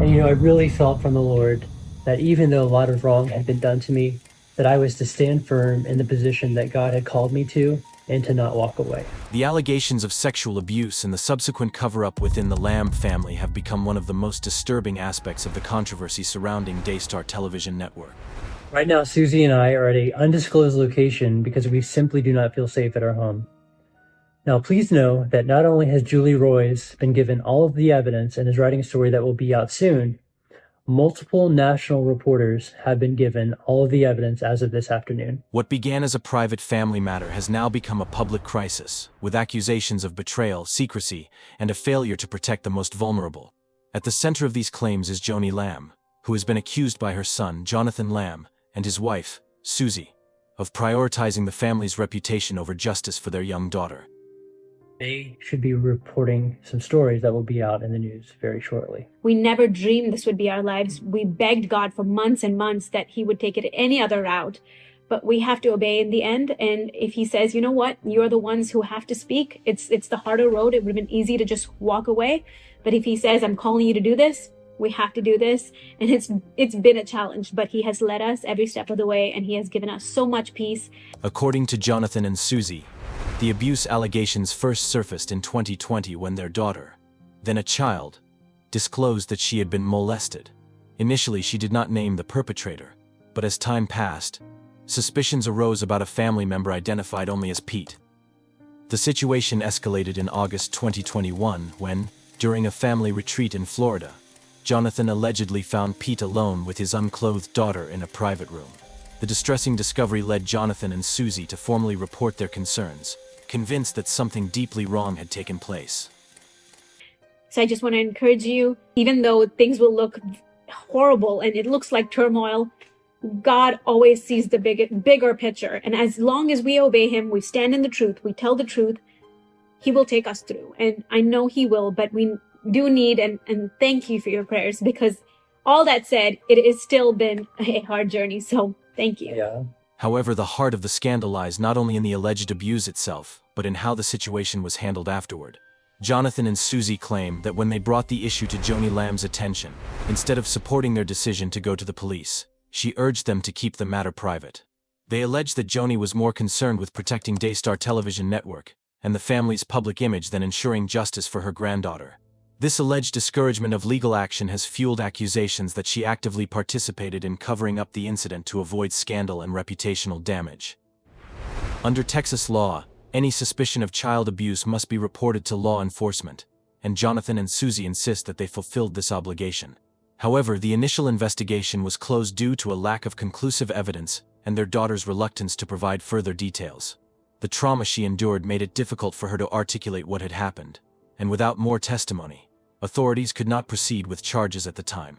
And I really felt from the Lord that even though a lot of wrong had been done to me, that I was to stand firm in the position that God had called me to and to not walk away. The allegations of sexual abuse and the subsequent cover-up within the Lamb family have become one of the most disturbing aspects of the controversy surrounding Daystar Television Network. Right now, Suzy and I are at an undisclosed location because we simply do not feel safe at our home. Now, please know that not only has Julie Roys been given all of the evidence and is writing a story that will be out soon, multiple national reporters have been given all of the evidence as of this afternoon. What began as a private family matter has now become a public crisis, with accusations of betrayal, secrecy, and a failure to protect the most vulnerable. At the center of these claims is Joni Lamb, who has been accused by her son, Jonathan Lamb, and his wife, Suzy, of prioritizing the family's reputation over justice for their young daughter. They should be reporting some stories that will be out in the news very shortly. We never dreamed this would be our lives. We begged God for months and months that he would take it any other route, but we have to obey in the end. And if he says, you know what, you're the ones who have to speak, it's the harder road. It would have been easy to just walk away. But if he says, I'm calling you to do this, we have to do this. And it's been a challenge, but he has led us every step of the way, and he has given us so much peace. According to Jonathan and Suzy, the abuse allegations first surfaced in 2020 when their daughter, then a child, disclosed that she had been molested. Initially, she did not name the perpetrator, but as time passed, suspicions arose about a family member identified only as Pete. The situation escalated in August 2021 when, during a family retreat in Florida, Jonathan allegedly found Pete alone with his unclothed daughter in a private room. The distressing discovery led Jonathan and Suzy to formally report their concerns, convinced that something deeply wrong had taken place. So I just want to encourage you, even though things will look horrible and it looks like turmoil, God always sees the bigger picture. And as long as we obey him, we stand in the truth, we tell the truth, he will take us through. And I know he will, but we do need and thank you for your prayers, because all that said, it has still been a hard journey. So thank you. Yeah. However, the heart of the scandal lies not only in the alleged abuse itself, but in how the situation was handled afterward. Jonathan and Suzy claim that when they brought the issue to Joni Lamb's attention, instead of supporting their decision to go to the police, she urged them to keep the matter private. They allege that Joni was more concerned with protecting Daystar Television Network and the family's public image than ensuring justice for her granddaughter. This alleged discouragement of legal action has fueled accusations that she actively participated in covering up the incident to avoid scandal and reputational damage. Under Texas law, any suspicion of child abuse must be reported to law enforcement, and Jonathan and Suzy insist that they fulfilled this obligation. However, the initial investigation was closed due to a lack of conclusive evidence and their daughter's reluctance to provide further details. The trauma she endured made it difficult for her to articulate what had happened, and without more testimony, authorities could not proceed with charges at the time.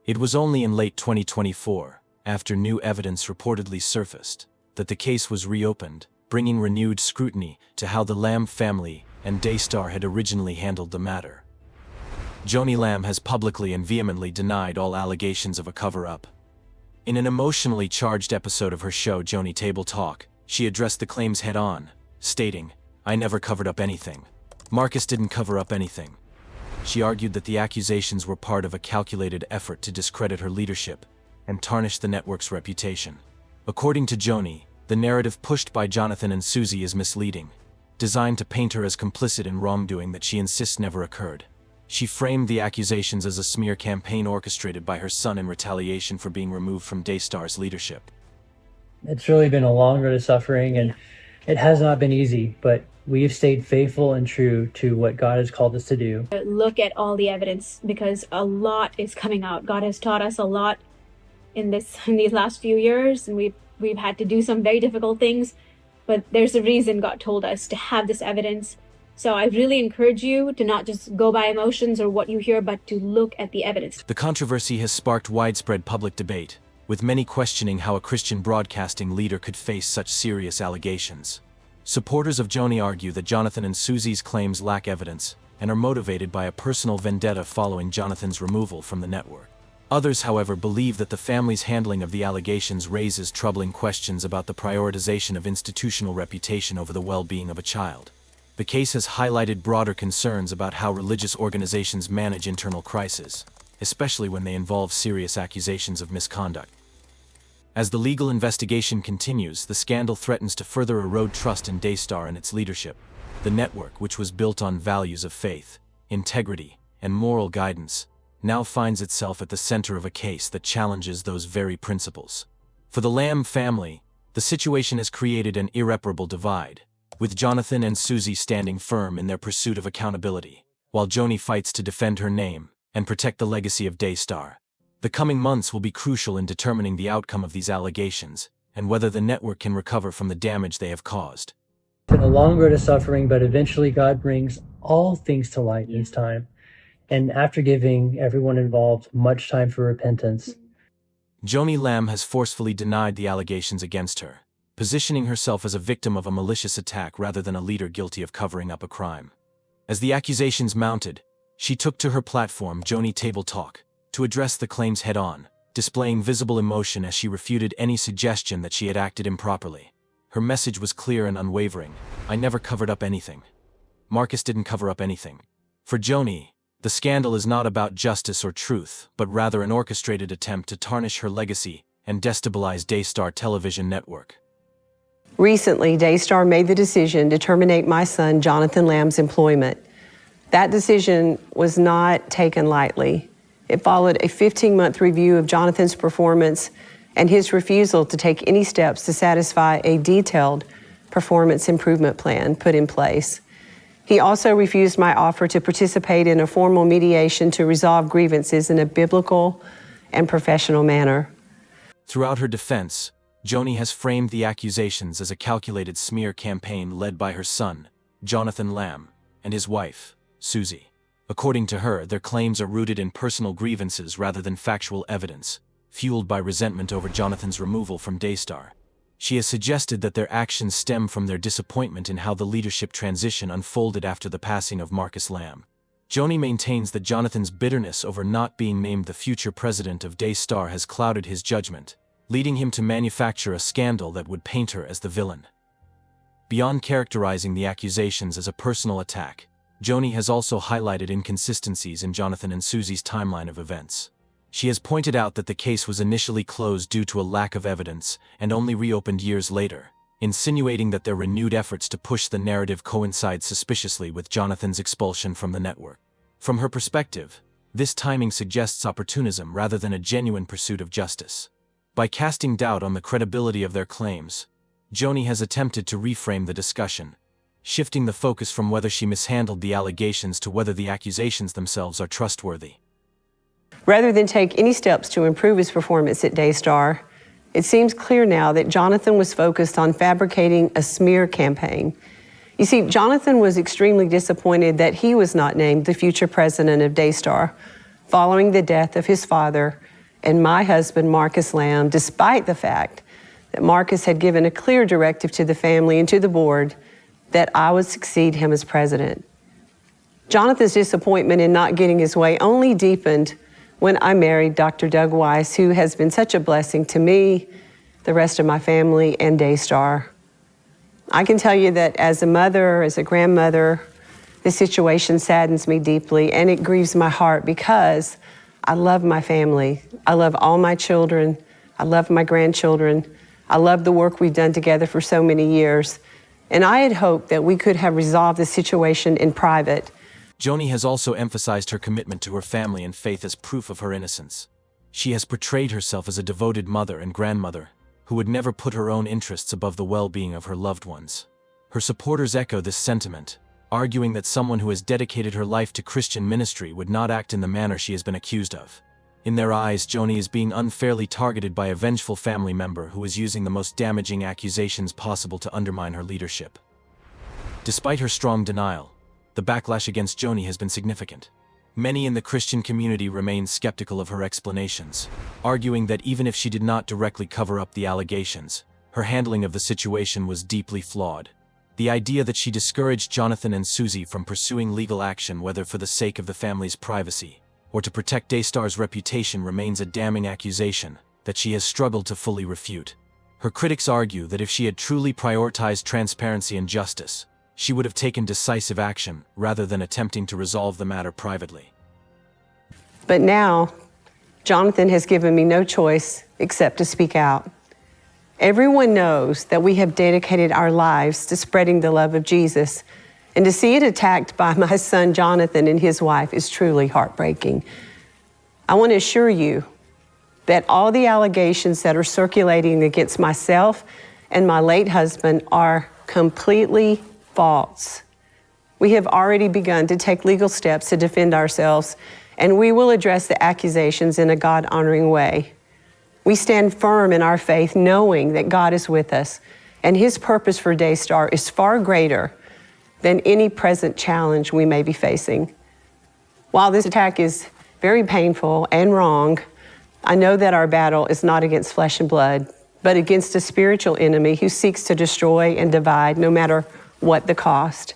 It was only in late 2024, after new evidence reportedly surfaced, that the case was reopened, bringing renewed scrutiny to how the Lamb family and Daystar had originally handled the matter. Joni Lamb has publicly and vehemently denied all allegations of a cover-up. In an emotionally charged episode of her show Joni Table Talk, she addressed the claims head-on, stating, "I never covered up anything. Marcus didn't cover up anything." She argued that the accusations were part of a calculated effort to discredit her leadership and tarnish the network's reputation. According to Joni, the narrative pushed by Jonathan and Suzy is misleading, designed to paint her as complicit in wrongdoing that she insists never occurred. She framed the accusations as a smear campaign orchestrated by her son in retaliation for being removed from Daystar's leadership. It's really been a long road of suffering, and it has not been easy, but we've stayed faithful and true to what God has called us to do. Look at all the evidence, because a lot is coming out. God has taught us a lot in these last few years, and we've had to do some very difficult things, but there's a reason God told us to have this evidence. So I really encourage you to not just go by emotions or what you hear, but to look at the evidence. The controversy has sparked widespread public debate, with many questioning how a Christian broadcasting leader could face such serious allegations. Supporters of Joni argue that Jonathan and Suzy's claims lack evidence and are motivated by a personal vendetta following Jonathan's removal from the network. Others, however, believe that the family's handling of the allegations raises troubling questions about the prioritization of institutional reputation over the well-being of a child. The case has highlighted broader concerns about how religious organizations manage internal crises, especially when they involve serious accusations of misconduct. As the legal investigation continues, the scandal threatens to further erode trust in Daystar and its leadership. The network, which was built on values of faith, integrity, and moral guidance, now finds itself at the center of a case that challenges those very principles. For the Lamb family, the situation has created an irreparable divide, with Jonathan and Suzy standing firm in their pursuit of accountability, while Joni fights to defend her name and protect the legacy of Daystar. The coming months will be crucial in determining the outcome of these allegations and whether the network can recover from the damage they have caused. It's been a long road of suffering, but eventually God brings all things to light in His time. And after giving everyone involved much time for repentance, Joni Lamb has forcefully denied the allegations against her, positioning herself as a victim of a malicious attack rather than a leader guilty of covering up a crime. As the accusations mounted, she took to her platform, Joni Table Talk, to address the claims head-on, displaying visible emotion as she refuted any suggestion that she had acted improperly. Her message was clear and unwavering: "I never covered up anything. Marcus didn't cover up anything." For Joni, the scandal is not about justice or truth, but rather an orchestrated attempt to tarnish her legacy and destabilize Daystar Television Network. Recently, Daystar made the decision to terminate my son Jonathan Lamb's employment. That decision was not taken lightly. It followed a 15-month review of Jonathan's performance and his refusal to take any steps to satisfy a detailed performance improvement plan put in place. He also refused my offer to participate in a formal mediation to resolve grievances in a biblical and professional manner. Throughout her defense, Joni has framed the accusations as a calculated smear campaign led by her son, Jonathan Lamb, and his wife, Suzy. According to her, their claims are rooted in personal grievances rather than factual evidence, fueled by resentment over Jonathan's removal from Daystar. She has suggested that their actions stem from their disappointment in how the leadership transition unfolded after the passing of Marcus Lamb. Joni maintains that Jonathan's bitterness over not being named the future president of Daystar has clouded his judgment, leading him to manufacture a scandal that would paint her as the villain. Beyond characterizing the accusations as a personal attack, Joni has also highlighted inconsistencies in Jonathan and Suzy's timeline of events. She has pointed out that the case was initially closed due to a lack of evidence and only reopened years later, insinuating that their renewed efforts to push the narrative coincide suspiciously with Jonathan's expulsion from the network. From her perspective, this timing suggests opportunism rather than a genuine pursuit of justice. By casting doubt on the credibility of their claims, Joni has attempted to reframe the discussion, shifting the focus from whether she mishandled the allegations to whether the accusations themselves are trustworthy. Rather than take any steps to improve his performance at Daystar, it seems clear now that Jonathan was focused on fabricating a smear campaign. You see, Jonathan was extremely disappointed that he was not named the future president of Daystar following the death of his father and my husband, Marcus Lamb, despite the fact that Marcus had given a clear directive to the family and to the board that I would succeed him as president. Jonathan's disappointment in not getting his way only deepened when I married Dr. Doug Weiss, who has been such a blessing to me, the rest of my family, and Daystar. I can tell you that as a mother, as a grandmother, this situation saddens me deeply, and it grieves my heart because I love my family. I love all my children. I love my grandchildren. I love the work we've done together for so many years. And I had hoped that we could have resolved the situation in private. Joni has also emphasized her commitment to her family and faith as proof of her innocence. She has portrayed herself as a devoted mother and grandmother who would never put her own interests above the well-being of her loved ones. Her supporters echo this sentiment, arguing that someone who has dedicated her life to Christian ministry would not act in the manner she has been accused of. In their eyes, Joni is being unfairly targeted by a vengeful family member who is using the most damaging accusations possible to undermine her leadership. Despite her strong denial, the backlash against Joni has been significant. Many in the Christian community remain skeptical of her explanations, arguing that even if she did not directly cover up the allegations, her handling of the situation was deeply flawed. The idea that she discouraged Jonathan and Suzy from pursuing legal action, whether for the sake of the family's privacy or to protect Daystar's reputation, remains a damning accusation that she has struggled to fully refute. Her critics argue that if she had truly prioritized transparency and justice, she would have taken decisive action rather than attempting to resolve the matter privately. But now, Jonathan has given me no choice except to speak out. Everyone knows that we have dedicated our lives to spreading the love of Jesus, and to see it attacked by my son Jonathan and his wife is truly heartbreaking. I want to assure you that all the allegations that are circulating against myself and my late husband are completely false. We have already begun to take legal steps to defend ourselves, and we will address the accusations in a God-honoring way. We stand firm in our faith, knowing that God is with us, and His purpose for Daystar is far greater than any present challenge we may be facing. While this attack is very painful and wrong, I know that our battle is not against flesh and blood, but against a spiritual enemy who seeks to destroy and divide no matter what the cost.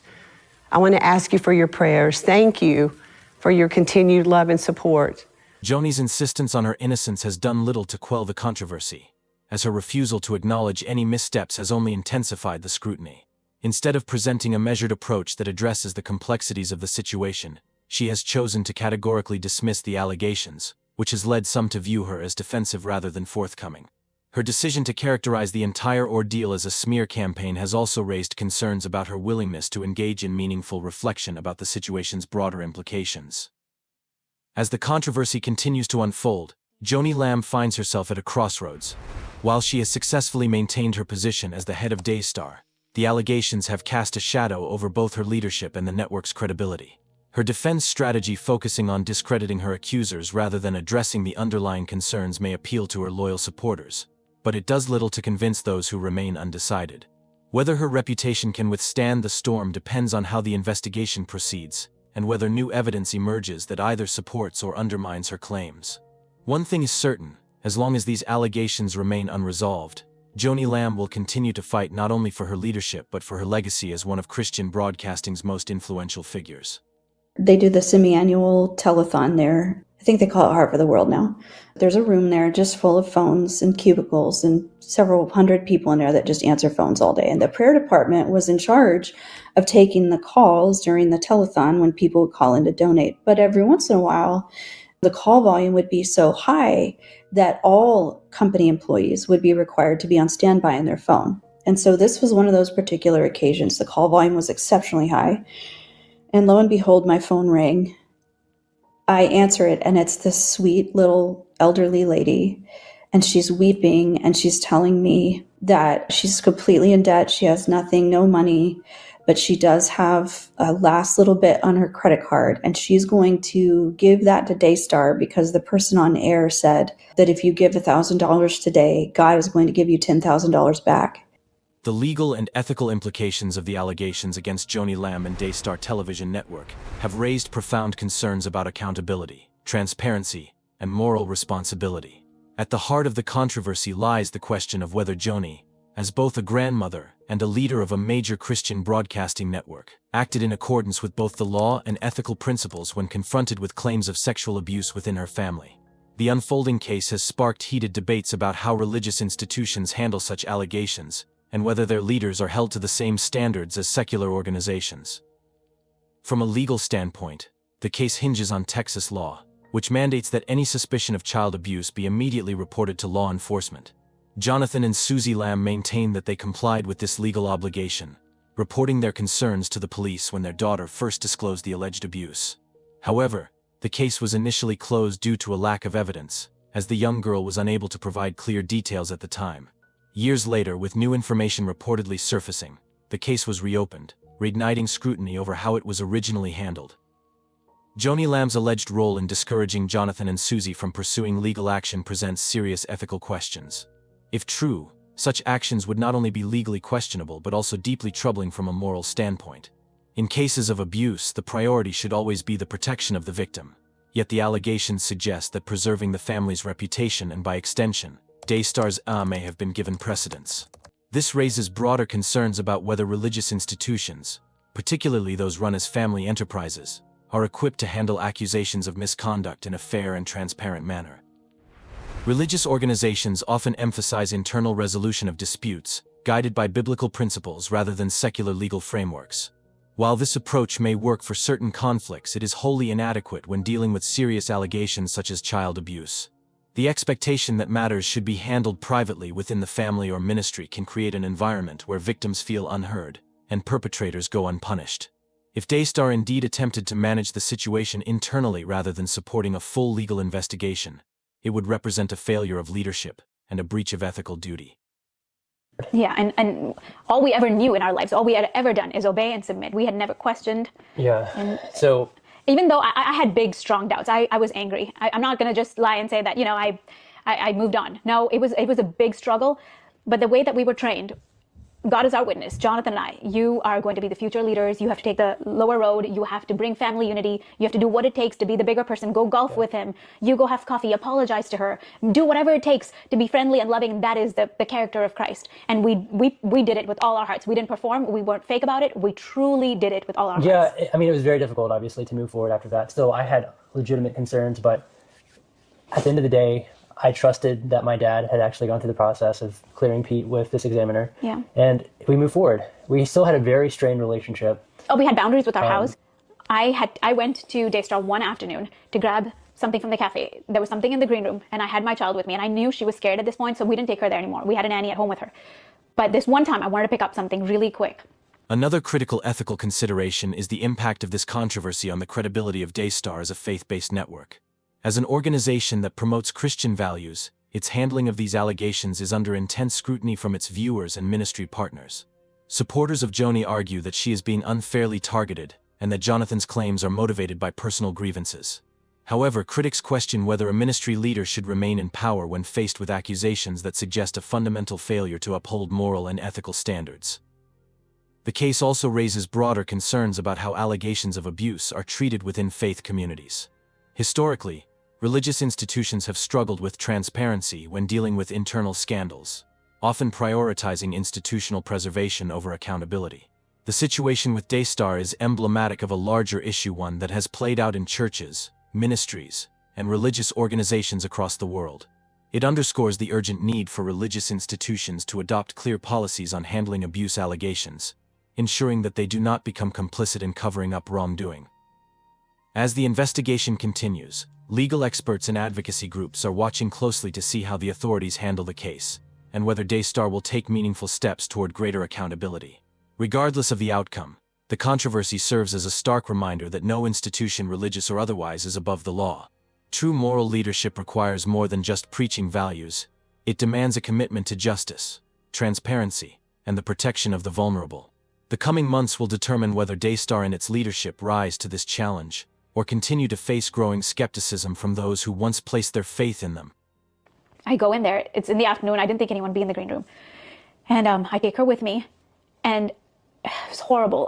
I want to ask you for your prayers. Thank you for your continued love and support. Joni's insistence on her innocence has done little to quell the controversy, as her refusal to acknowledge any missteps has only intensified the scrutiny. Instead of presenting a measured approach that addresses the complexities of the situation, she has chosen to categorically dismiss the allegations, which has led some to view her as defensive rather than forthcoming. Her decision to characterize the entire ordeal as a smear campaign has also raised concerns about her willingness to engage in meaningful reflection about the situation's broader implications. As the controversy continues to unfold, Joni Lamb finds herself at a crossroads. While she has successfully maintained her position as the head of Daystar, the allegations have cast a shadow over both her leadership and the network's credibility. Her defense strategy, focusing on discrediting her accusers rather than addressing the underlying concerns, may appeal to her loyal supporters, but it does little to convince those who remain undecided. Whether her reputation can withstand the storm depends on how the investigation proceeds, and whether new evidence emerges that either supports or undermines her claims. One thing is certain: as long as these allegations remain unresolved, Joni Lamb will continue to fight not only for her leadership but for her legacy as one of Christian broadcasting's most influential figures. They do the semi-annual telethon there. I think they call it Heart for the World now. There's a room there just full of phones and cubicles and several hundred people in there that just answer phones all day. And the prayer department was in charge of taking the calls during the telethon when people would call in to donate. But every once in a while, the call volume would be so high that all company employees would be required to be on standby on their phone. And so this was one of those particular occasions. The call volume was exceptionally high. And lo and behold, my phone rang. I answer it, and it's this sweet little elderly lady, and she's weeping, and she's telling me that she's completely in debt. She has nothing, no money, but she does have a last little bit on her credit card, and she's going to give that to Daystar because the person on air said that if you give $1,000 today, God is going to give you $10,000 back. The legal and ethical implications of the allegations against Joni Lamb and Daystar Television Network have raised profound concerns about accountability, transparency, and moral responsibility. At the heart of the controversy lies the question of whether Joni, as both a grandmother and a leader of a major Christian broadcasting network, acted in accordance with both the law and ethical principles when confronted with claims of sexual abuse within her family. The unfolding case has sparked heated debates about how religious institutions handle such allegations, and whether their leaders are held to the same standards as secular organizations. From a legal standpoint, the case hinges on Texas law, which mandates that any suspicion of child abuse be immediately reported to law enforcement. Jonathan and Suzy Lamb maintain that they complied with this legal obligation, reporting their concerns to the police when their daughter first disclosed the alleged abuse. However, the case was initially closed due to a lack of evidence, as the young girl was unable to provide clear details at the time. Years later, with new information reportedly surfacing, the case was reopened, reigniting scrutiny over how it was originally handled. Joni Lamb's alleged role in discouraging Jonathan and Suzy from pursuing legal action presents serious ethical questions. If true, such actions would not only be legally questionable but also deeply troubling from a moral standpoint. In cases of abuse, the priority should always be the protection of the victim. Yet the allegations suggest that preserving the family's reputation and, by extension, Daystar's may have been given precedence. This raises broader concerns about whether religious institutions, particularly those run as family enterprises, are equipped to handle accusations of misconduct in a fair and transparent manner. Religious organizations often emphasize internal resolution of disputes, guided by biblical principles rather than secular legal frameworks. While this approach may work for certain conflicts, it is wholly inadequate when dealing with serious allegations such as child abuse. The expectation that matters should be handled privately within the family or ministry can create an environment where victims feel unheard and perpetrators go unpunished. If Daystar indeed attempted to manage the situation internally rather than supporting a full legal investigation, it would represent a failure of leadership and a breach of ethical duty. Yeah, and all we ever knew in our lives, all we had ever done is obey and submit. We had never questioned. Yeah. And So even though I had big, strong doubts, I was angry. I'm not going to just lie and say that, I moved on. No, it was a big struggle. But the way that we were trained, God is our witness, Jonathan and I, you are going to be the future leaders. You have to take the lower road. You have to bring family unity. You have to do what it takes to be the bigger person. Go golf with him. You go have coffee, apologize to her. Do whatever it takes to be friendly and loving. That is the character of Christ. And we did it with all our hearts. We didn't perform. We weren't fake about it. We truly did it with all our hearts. yeah, I mean, it was very difficult, obviously, to move forward after that. Still, I had legitimate concerns, but at the end of the day, I trusted that my dad had actually gone through the process of clearing Pete with this examiner. Yeah. And we moved forward. We still had a very strained relationship. Oh, we had boundaries with our house. I went to Daystar one afternoon to grab something from the cafe. There was something in the green room, and I had my child with me, and I knew she was scared at this point, so we didn't take her there anymore. We had a nanny at home with her. But this one time, I wanted to pick up something really quick. Another critical ethical consideration is the impact of this controversy on the credibility of Daystar as a faith-based network. As an organization that promotes Christian values, its handling of these allegations is under intense scrutiny from its viewers and ministry partners. Supporters of Joni argue that she is being unfairly targeted and that Jonathan's claims are motivated by personal grievances. However, critics question whether a ministry leader should remain in power when faced with accusations that suggest a fundamental failure to uphold moral and ethical standards. The case also raises broader concerns about how allegations of abuse are treated within faith communities. Historically, religious institutions have struggled with transparency when dealing with internal scandals, often prioritizing institutional preservation over accountability. The situation with Daystar is emblematic of a larger issue, one that has played out in churches, ministries, and religious organizations across the world. It underscores the urgent need for religious institutions to adopt clear policies on handling abuse allegations, ensuring that they do not become complicit in covering up wrongdoing. As the investigation continues, legal experts and advocacy groups are watching closely to see how the authorities handle the case, and whether Daystar will take meaningful steps toward greater accountability. Regardless of the outcome, the controversy serves as a stark reminder that no institution, religious or otherwise, is above the law. True moral leadership requires more than just preaching values. It demands a commitment to justice, transparency, and the protection of the vulnerable. The coming months will determine whether Daystar and its leadership rise to this challenge, or continue to face growing skepticism from those who once placed their faith in them. I go in there, it's in the afternoon, I didn't think anyone would be in the green room. And I take her with me, and it's horrible.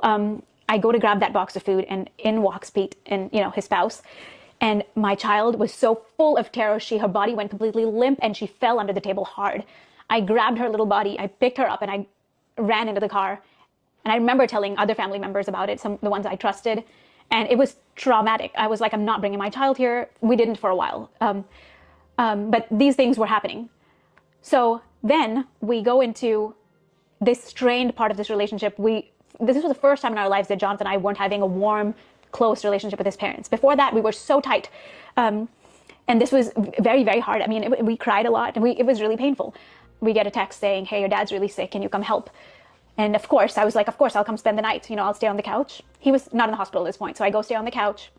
I go to grab that box of food, and in walks Pete and, his spouse. And my child was so full of terror, her body went completely limp, and she fell under the table hard. I grabbed her little body, I picked her up, and I ran into the car. And I remember telling other family members about it, the ones I trusted. And it was traumatic. I was like, I'm not bringing my child here. We didn't for a while. But these things were happening. So then we go into this strained part of this relationship. This was the first time in our lives that Jonathan and I weren't having a warm, close relationship with his parents. Before that, we were so tight. And this was very, very hard. I mean, we cried a lot, and it was really painful. We get a text saying, hey, your dad's really sick. Can you come help? And of course, I was like, of course, I'll come spend the night. I'll stay on the couch. He was not in the hospital at this point. So I go stay on the couch,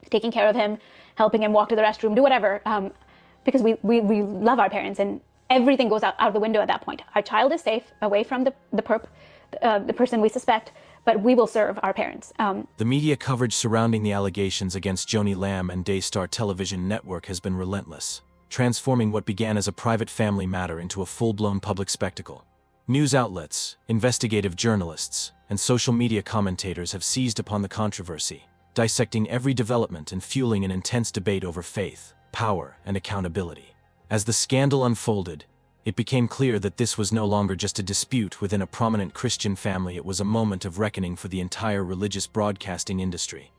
taking care of him, helping him walk to the restroom, do whatever. Because we love our parents, and everything goes out the window at that point. Our child is safe, away from the person we suspect, but we will serve our parents. The media coverage surrounding the allegations against Joni Lamb and Daystar Television Network has been relentless, transforming what began as a private family matter into a full-blown public spectacle. News outlets, investigative journalists, and social media commentators have seized upon the controversy, dissecting every development and fueling an intense debate over faith, power, and accountability. As the scandal unfolded, it became clear that this was no longer just a dispute within a prominent Christian family. It was a moment of reckoning for the entire religious broadcasting industry.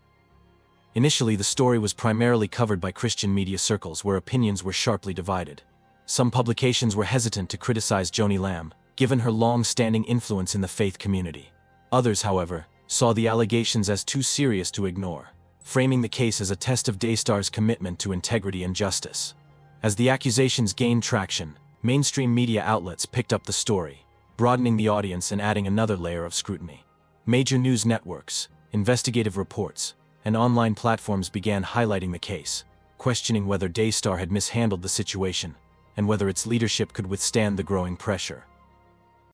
Initially, the story was primarily covered by Christian media circles, where opinions were sharply divided. Some publications were hesitant to criticize Joni Lamb, given her long-standing influence in the faith community. Others, however, saw the allegations as too serious to ignore, framing the case as a test of Daystar's commitment to integrity and justice. As the accusations gained traction, mainstream media outlets picked up the story, broadening the audience and adding another layer of scrutiny. Major news networks, investigative reports, and online platforms began highlighting the case, questioning whether Daystar had mishandled the situation and whether its leadership could withstand the growing pressure.